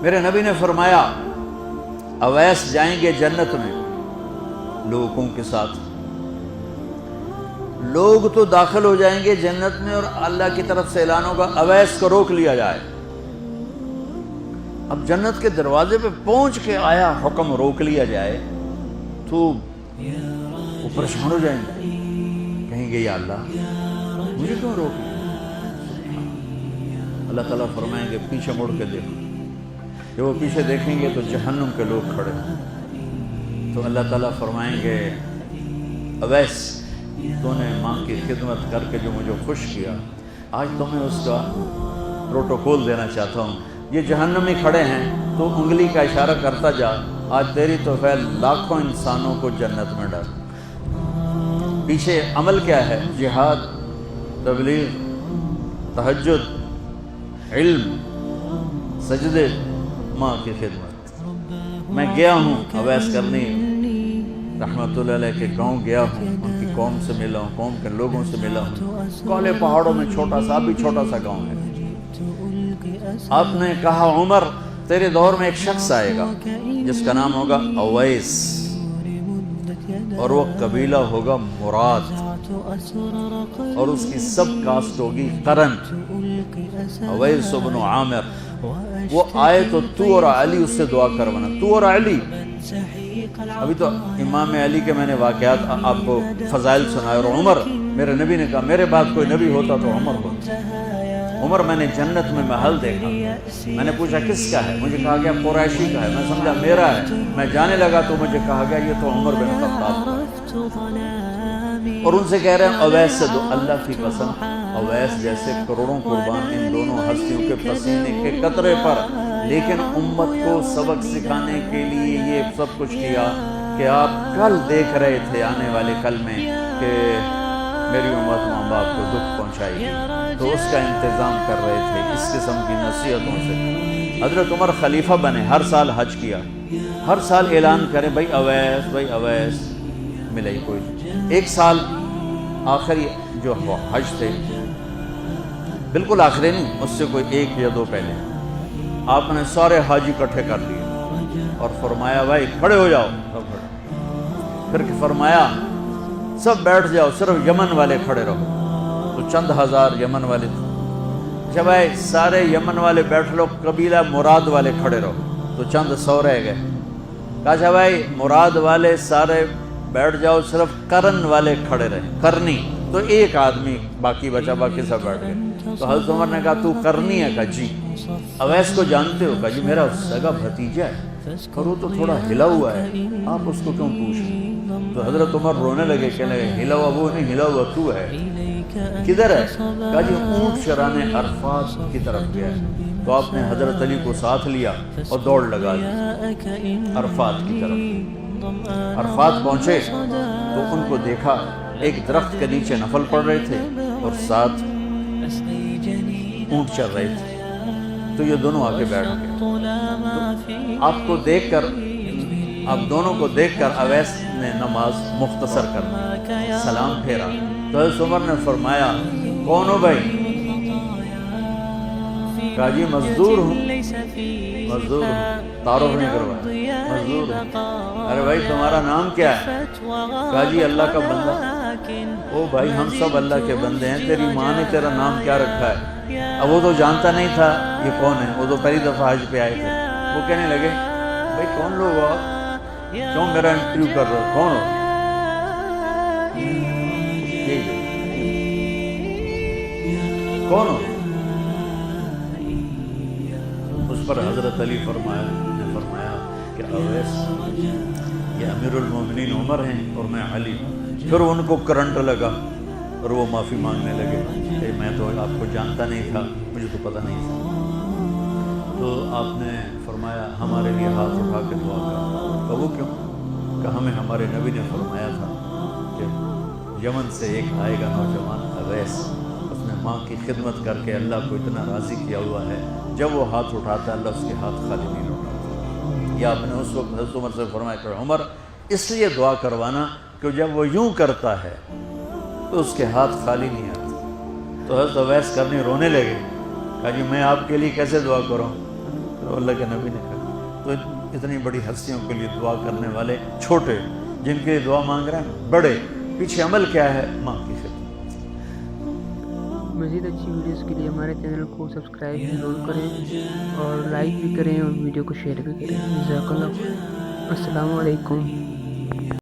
میرے نبی نے فرمایا اویس جائیں گے جنت میں لوگوں کے ساتھ، لوگ تو داخل ہو جائیں گے جنت میں اور اللہ کی طرف سے اعلان ہوگا اویس کو روک لیا جائے۔ اب جنت کے دروازے پہ پہنچ کے آیا حکم روک لیا جائے تو وہ پریشان ہو جائیں گے، کہیں گے یا اللہ مجھے کیوں روک لیا؟ اللہ تعالیٰ فرمائیں گے پیچھے مڑ کے دیکھو۔ جب وہ پیچھے دیکھیں گے تو جہنم کے لوگ کھڑے ہیں، تو اللہ تعالیٰ فرمائیں گے اویس تو نے ماں کی خدمت کر کے جو مجھے خوش کیا، آج تمہیں اس کا پروٹوکول دینا چاہتا ہوں۔ یہ جہنمی کھڑے ہیں تو انگلی کا اشارہ کرتا جا، آج تیری توفیل لاکھوں انسانوں کو جنت میں ڈال۔ پیچھے عمل کیا ہے؟ جہاد، تبلیغ، تہجد، علم، سجدے، ماں کی خدمت۔ میں گیا ہوں اویس کرنی رحمت اللہ علیہ کے گاؤں گیا ہوں، ان کی قوم سے ملا ہوں، قوم کے لوگوں سے ملا ہوں۔ کالے پہاڑوں میں چھوٹا سا بھی چھوٹا سا گاؤں ہے۔ آپ نے کہا عمر تیرے دور میں ایک شخص آئے گا جس کا نام ہوگا اویس، اور وہ قبیلہ ہوگا مراد، اور اس کی سب کاسٹ ہوگی قرن، اویس بن عامر۔ وہ آئے تو تو اور علی اس سے دعا کروانا، تو اور علی۔ ابھی تو امام علی کے میں نے واقعات آپ کو فضائل سنائے، اور عمر، میرے نبی نے کہا میرے بعد کوئی نبی ہوتا تو عمر ہوتا۔ عمر میں نے جنت میں محل دیکھا، میں نے پوچھا کس کا ہے؟ مجھے کہا گیا قریشی کا ہے، میں سمجھا میرا ہے۔ میں جانے لگا تو مجھے کہا گیا یہ تو عمر بن خطاب کا ہے، اور ان سے کہہ رہے ہیں اویس سے دو، اللہ کی قسم اویس جیسے کروڑوں قربان ان دونوں ہستیوں کے پسینے کے قطرے پر، لیکن امت کو سبق سکھانے کے لیے یہ سب کچھ کیا کہ آپ کل دیکھ رہے تھے آنے والے کل میں کہ میری امت ماں باپ کو دکھ پہنچائے گی، تو اس کا انتظام کر رہے تھے اس قسم کی نصیحتوں سے۔ حضرت عمر خلیفہ بنے، ہر سال حج کیا، ہر سال اعلان کرے بھائی اویس، بھائی اویس، ملے ہی کوئی نہیں۔ ایک سال آخری جو حج تھے، بالکل آخری نہیں، اس سے کوئی ایک یا دو پہلے، آپ نے سارے حاجی اکٹھے کر لیے اور فرمایا بھائی کھڑے ہو جاؤ، سب کھڑے۔ پھر فرمایا سب بیٹھ جاؤ، صرف یمن والے کھڑے رہو، تو چند ہزار یمن والے تھے۔ اچھا بھائی سارے یمن والے بیٹھ لو، قبیلہ مراد والے کھڑے رہو، تو چند 100 رہ گئے۔ کہا اچھا بھائی مراد والے سارے بیٹھ جاؤ، صرف قرن والے کھڑے رہے، قرنی، تو ایک آدمی باقی بچا، باقی سب بیٹھ گئے۔ تو حضرت عمر نے کہا تو قرنی ہے؟ کہا جی۔ اویس کو جانتے ہو؟ کہا جی میرا سگا بھتیجا ہے، اور وہ تو تھوڑا ہلا ہوا ہے، آپ اس کو کیوں پوچھ رہے ہیں؟ تو حضرت عمر رونے لگے، کہنے لگے ہلا ہوا وہ نہیں، ہلا ہوا تو ہے۔ کدھر ہے؟ کہا جی اونٹ چرانے عرفات کی طرف گیا ہے۔ تو آپ نے حضرت علی کو ساتھ لیا اور دوڑ لگا دی عرفات کی طرف۔ عرفات پہنچے تو ان کو دیکھا ایک درخت کے نیچے نفل پڑھ رہے تھے اور ساتھ اونٹ چر رہے تھے، تو یہ دونوں آ کے بیٹھ گئے۔ تو آپ کو دیکھ کر، آپ دونوں کو دیکھ کر اویس نے نماز مختصر کر دی، سلام پھیرا۔ تو حضرت عمر نے فرمایا کون ہو بھائی؟ کہا جی مزدور ہوں، مزدور ہوں، تعارف نہیں کروایا، مزدور ہوں۔ ارے بھائی تمہارا نام کیا ہے؟ کہا جی اللہ کا بندہ۔ او بھائی ہم سب اللہ کے بندے ہیں، تیری ماں نے تیرا نام کیا رکھا ہے؟ اب وہ تو جانتا نہیں تھا یہ کون ہے، وہ تو پہلی دفعہ حج پہ آئے تھے۔ وہ کہنے لگے بھائی کون لوگ ہو آپ؟ کیوں میرا انٹرویو کر رہے ہو؟ کون ہو؟ کون ہو؟ اس پر حضرت علی نے فرمایا کہ اویس یہ امیر المومنین عمر ہیں اور میں علی ہوں۔ پھر ان کو کرنٹ لگا اور وہ معافی مانگنے لگے کہ میں تو آپ کو جانتا نہیں تھا، مجھے تو پتہ نہیں تھا۔ تو آپ نے فرمایا ہمارے لیے ہاتھ اٹھا کے دعا کر۔ کہ وہ کیوں؟ کہ ہمیں ہمارے نبی نے فرمایا تھا کہ یمن سے ایک آئے گا نوجوان اویس، اس نے ماں کی خدمت کر کے اللہ کو اتنا راضی کیا ہوا ہے، جب وہ ہاتھ اٹھاتا ہے اللہ اس کے ہاتھ خالی نہیں لوٹاتا۔ یہ آپ نے اس وقت حضرت عمر سے فرمایا کہ عمر اس لیے دعا کروانا کہ جب وہ یوں کرتا ہے تو اس کے ہاتھ خالی نہیں آتے۔ تو حضرت اویس کرنی رونے لگے، کہا جی میں آپ کے لیے کیسے دعا کروں؟ تو اللہ کے نبی نے کہا. تو اتنی بڑی ہستیوں کے لیے دعا کرنے والے چھوٹے، جن کے دعا مانگ رہے ہیں بڑے، پیچھے عمل کیا ہے؟ ماں کی خدمت. مزید اچھی ویڈیوز کے لیے ہمارے چینل کو سبسکرائب ضرور کریں اور لائک بھی کریں اور ویڈیو کو شیئر بھی کریں. جزاک اللہ. السلام علیکم.